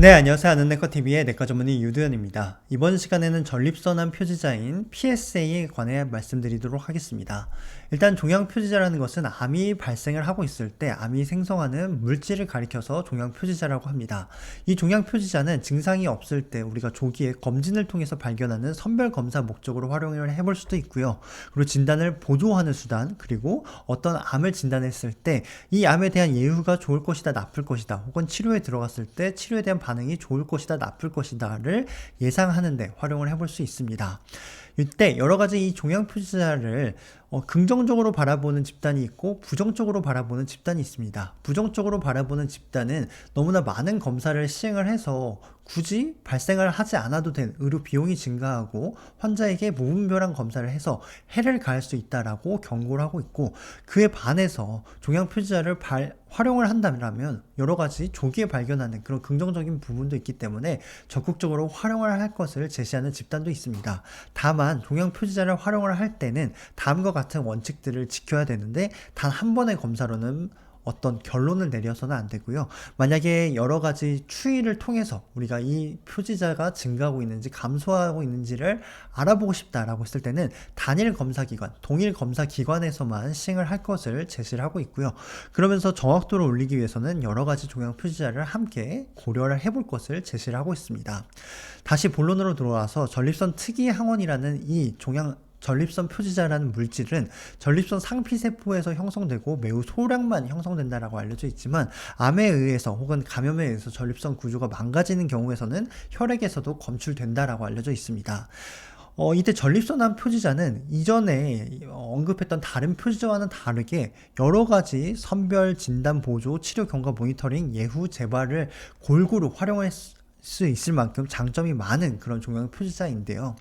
네, 안녕하세요. 아는네커TV의 내과 전문의 유두현입니다. 이번 시간에는 전립선암 표지자인 PSA에 관해 말씀드리도록 하겠습니다. 일단 종양표지자라는 것은 암이 발생을 하고 있을 때 암이 생성하는 물질을 가리켜서 종양표지자라고 합니다. 이 종양표지자는 증상이 없을 때 우리가 조기에 검진을 통해서 발견하는 선별검사 목적으로 활용을 해볼 수도 있고요. 그리고 진단을 보조하는 수단, 그리고 어떤 암을 진단했을 때 이 암에 대한 예후가 좋을 것이다, 나쁠 것이다, 혹은 치료에 들어갔을 때 치료에 대한 반응이 좋을 것이다, 나쁠 것이다를 예상하는 데 활용을 해볼 수 있습니다. 이때 여러 가지 이 종양표지자를 긍정적으로 바라보는 집단이 있고 부정적으로 바라보는 집단이 있습니다. 부정적으로 바라보는 집단은 너무나 많은 검사를 시행을 해서 굳이 발생을 하지 않아도 된 의료 비용이 증가하고 환자에게 무분별한 검사를 해서 해를 가할 수 있다라고 경고를 하고 있고, 그에 반해서 종양표지자를 활용을 한다면 여러 가지 조기에 발견하는 그런 긍정적인 부분도 있기 때문에 적극적으로 활용을 할 것을 제시하는 집단도 있습니다. 다만 종양표지자를 활용을 할 때는 다음과 같은 원칙들을 지켜야 되는데, 단 한 번의 검사로는 어떤 결론을 내려서는 안 되고요. 만약에 여러 가지 추이를 통해서 우리가 이 표지자가 증가하고 있는지 감소하고 있는지를 알아보고 싶다라고 했을 때는 단일 검사기관, 동일 검사기관에서만 시행을 할 것을 제시를 하고 있고요. 그러면서 정확도를 올리기 위해서는 여러 가지 종양 표지자를 함께 고려를 해볼 것을 제시를 하고 있습니다. 다시 본론으로 들어와서 전립선 특이 항원이라는 이 전립선 표지자라는 물질은 전립선 상피세포에서 형성되고 매우 소량만 형성된다라고 알려져 있지만, 암에 의해서 혹은 감염에 의해서 전립선 구조가 망가지는 경우에서는 혈액에서도 검출된다라고 알려져 있습니다. 이때 전립선암 표지자는 이전에 언급했던 다른 표지자와는 다르게 여러 가지 선별, 진단, 보조, 치료, 경과, 모니터링, 예후, 재발을 골고루 활용할 수 있을 만큼 장점이 많은 그런 종양 표지자인데요.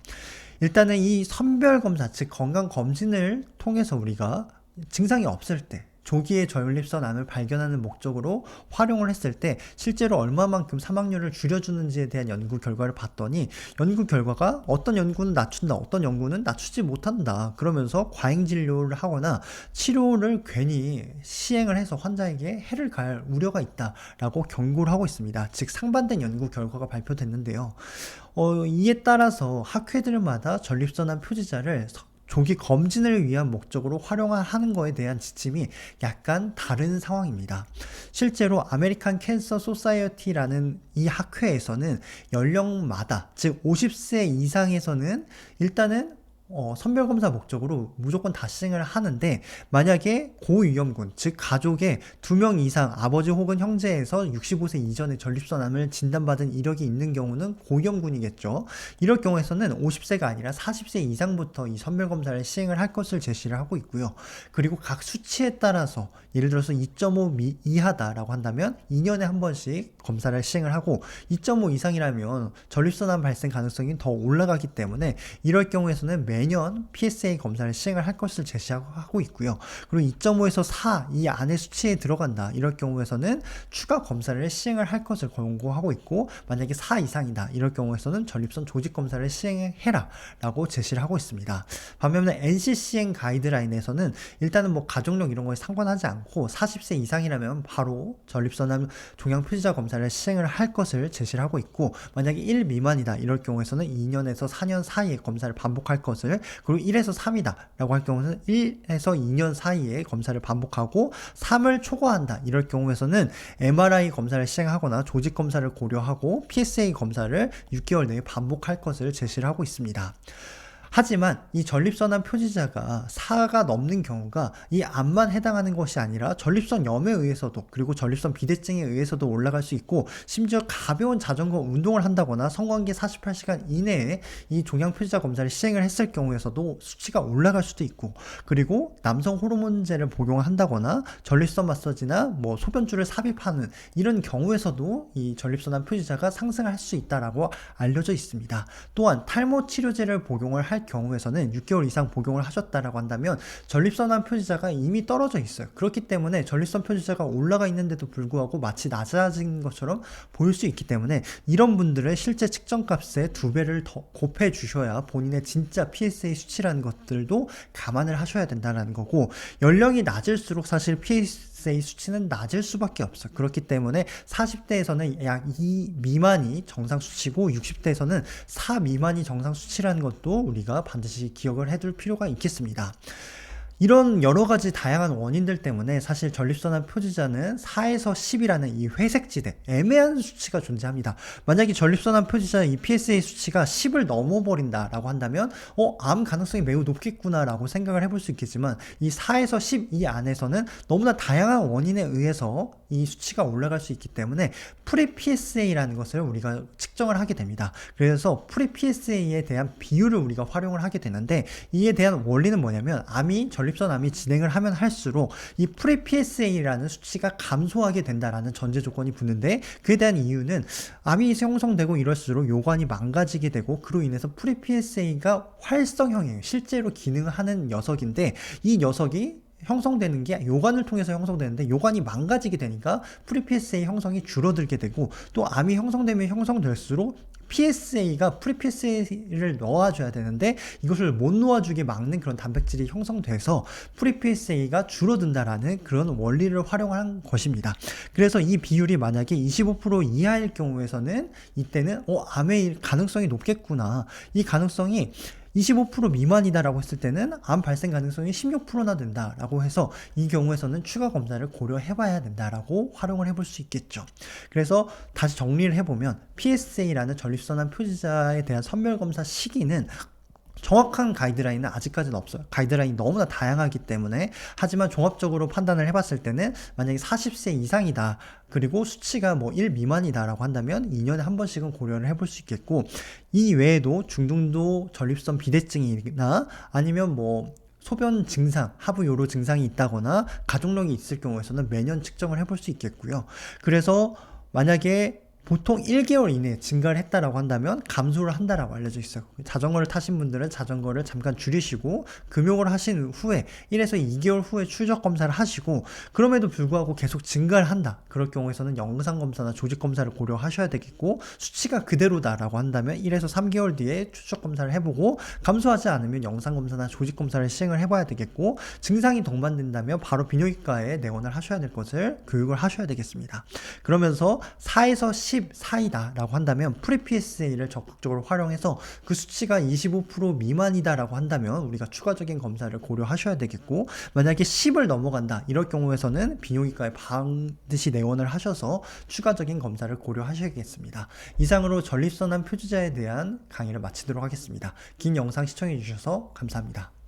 일단은 이 선별검사, 즉 건강검진을 통해서 우리가 증상이 없을 때 조기에 전립선암을 발견하는 목적으로 활용을 했을 때 실제로 얼마만큼 사망률을 줄여주는지에 대한 연구 결과를 봤더니, 연구 결과가 어떤 연구는 낮춘다, 어떤 연구는 낮추지 못한다, 그러면서 과잉진료를 하거나 치료를 괜히 시행을 해서 환자에게 해를 가할 우려가 있다라고 경고를 하고 있습니다. 즉 상반된 연구 결과가 발표됐는데요. 이에 따라서 학회들마다 전립선암 표지자를 조기 검진을 위한 목적으로 활용하는 거에 대한 지침이 약간 다른 상황입니다. 실제로 아메리칸 캔서 소사이어티라는 이 학회에서는 연령마다, 즉 50세 이상에서는 일단은 선별검사 목적으로 무조건 다 시행을 하는데, 만약에 고위험군, 즉 가족에 2명 이상 아버지 혹은 형제에서 65세 이전에 전립선암을 진단받은 이력이 있는 경우는 고위험군이겠죠. 이럴 경우에서는 50세가 아니라 40세 이상부터 이 선별검사를 시행을 할 것을 제시를 하고 있고요. 그리고 각 수치에 따라서 예를 들어서 2.5 이하다라고 한다면 2년에 한 번씩 검사를 시행을 하고, 2.5 이상이라면 전립선암 발생 가능성이 더 올라가기 때문에 이럴 경우에서는 매년 PSA 검사를 시행을 할 것을 제시하고 있고요. 그리고 2.5에서 4 이 안에 수치에 들어간다, 이럴 경우에서는 추가 검사를 시행을 할 것을 권고하고 있고, 만약에 4 이상이다 이럴 경우에서는 전립선 조직 검사를 시행해라 라고 제시를 하고 있습니다. 반면에 NCCN 가이드라인에서는 일단은 뭐 가족력 이런 거에 상관하지 않고 40세 이상이라면 바로 전립선암 종양 표지자 검사를 시행을 할 것을 제시를 하고 있고, 만약에 1 미만이다 이럴 경우에서는 2년에서 4년 사이에 검사를 반복할 것을, 그리고 1에서 3이다 라고 할 경우는 1에서 2년 사이에 검사를 반복하고, 3을 초과한다 이럴 경우에서는 MRI 검사를 시행하거나 조직 검사를 고려하고 PSA 검사를 6개월 내에 반복할 것을 제시를 하고 있습니다. 하지만 이 전립선암 표지자가 4가 넘는 경우가 이 암만 해당하는 것이 아니라 전립선염에 의해서도, 그리고 전립선 비대증에 의해서도 올라갈 수 있고, 심지어 가벼운 자전거 운동을 한다거나 성관계 48시간 이내에 이 종양 표지자 검사를 시행을 했을 경우에서도 수치가 올라갈 수도 있고, 그리고 남성 호르몬제를 복용을 한다거나 전립선 마사지나 뭐 소변줄을 삽입하는 이런 경우에서도 이 전립선암 표지자가 상승할 수 있다라고 알려져 있습니다. 또한 탈모 치료제를 복용을 할 경우에서는 6개월 이상 복용을 하셨다라고 한다면 전립선암 표지자가 이미 떨어져 있어요. 그렇기 때문에 전립선 표지자가 올라가 있는데도 불구하고 마치 낮아진 것처럼 보일 수 있기 때문에 이런 분들은 실제 측정값의 2배를 더 곱해 주셔야 본인의 진짜 PSA 수치라는 것들도 감안을 하셔야 된다는 거고, 연령이 낮을수록 사실 PSA PSA 수치는 낮을 수밖에 없어요. 그렇기 때문에 40대에서는 약 2 미만이 정상 수치고 60대에서는 4 미만이 정상 수치라는 것도 우리가 반드시 기억을 해둘 필요가 있겠습니다. 이런 여러 가지 다양한 원인들 때문에 사실 전립선암 표지자는 4에서 10이라는 이 회색지대, 애매한 수치가 존재합니다. 만약에 전립선암 표지자 이 PSA 수치가 10을 넘어버린다라고 한다면 암 가능성이 매우 높겠구나라고 생각을 해볼 수 있겠지만 이 4에서 10 이 안에서는 너무나 다양한 원인에 의해서 이 수치가 올라갈 수 있기 때문에 프리 PSA라는 것을 우리가 측정을 하게 됩니다. 그래서 프리 PSA에 대한 비율을 우리가 활용을 하게 되는데 이에 대한 원리는 뭐냐면 전립선암이 진행을 하면 할수록 이 프리 PSA라는 수치가 감소하게 된다라는 전제 조건이 붙는데 그에 대한 이유는 암이 형성되고 이럴수록 요관이 망가지게 되고 그로 인해서 프리 PSA가 활성형이에요. 실제로 기능을 하는 녀석인데 이 녀석이 형성되는 게 요관을 통해서 형성되는데 요관이 망가지게 되니까 프리 PSA 형성이 줄어들게 되고 또 암이 형성되면 형성될수록 PSA가 프리 PSA를 넣어줘야 되는데 이것을 못 놓아주게 막는 그런 단백질이 형성돼서 프리 PSA가 줄어든다라는 그런 원리를 활용한 것입니다. 그래서 이 비율이 만약에 25% 이하일 경우에서는 이때는 암의 가능성이 높겠구나. 이 가능성이 25% 미만이다라고 했을 때는 암 발생 가능성이 16%나 된다라고 해서 이 경우에서는 추가 검사를 고려해봐야 된다라고 활용을 해볼 수 있겠죠. 그래서 다시 정리를 해보면 PSA라는 전립선암 표지자에 대한 선별검사 시기는 정확한 가이드라인은 아직까지는 없어요. 가이드라인이 너무나 다양하기 때문에 하지만 종합적으로 판단을 해봤을 때는 만약에 40세 이상이다 그리고 수치가 1 미만이다 라고 한다면 2년에 한 번씩은 고려를 해볼 수 있겠고 이 외에도 중등도 전립선 비대증이나 아니면 소변 증상, 하부 요로 증상이 있다거나 가족력이 있을 경우에서는 매년 측정을 해볼 수 있겠고요. 그래서 만약에 보통 1개월 이내에 증가를 했다라고 한다면 감소를 한다라고 알려져 있어요. 자전거를 타신 분들은 자전거를 잠깐 줄이시고 금욕을 하신 후에 1에서 2개월 후에 추적 검사를 하시고 그럼에도 불구하고 계속 증가를 한다. 그럴 경우에서는 영상검사나 조직검사를 고려하셔야 되겠고 수치가 그대로다라고 한다면 1에서 3개월 뒤에 추적 검사를 해보고 감소하지 않으면 영상검사나 조직검사를 시행을 해봐야 되겠고 증상이 동반된다면 바로 비뇨기과에 내원을 하셔야 될 것을 교육을 하셔야 되겠습니다. 그러면서 4에서 10 사이다 라고 한다면 프리 PSA를 적극적으로 활용해서 그 수치가 25% 미만이다 라고 한다면 우리가 추가적인 검사를 고려하셔야 되겠고 만약에 10을 넘어간다 이럴 경우에서는 비뇨기과에 반드시 내원을 하셔서 추가적인 검사를 고려하셔야겠습니다. 이상으로 전립선암 표지자에 대한 강의를 마치도록 하겠습니다. 긴 영상 시청해 주셔서 감사합니다.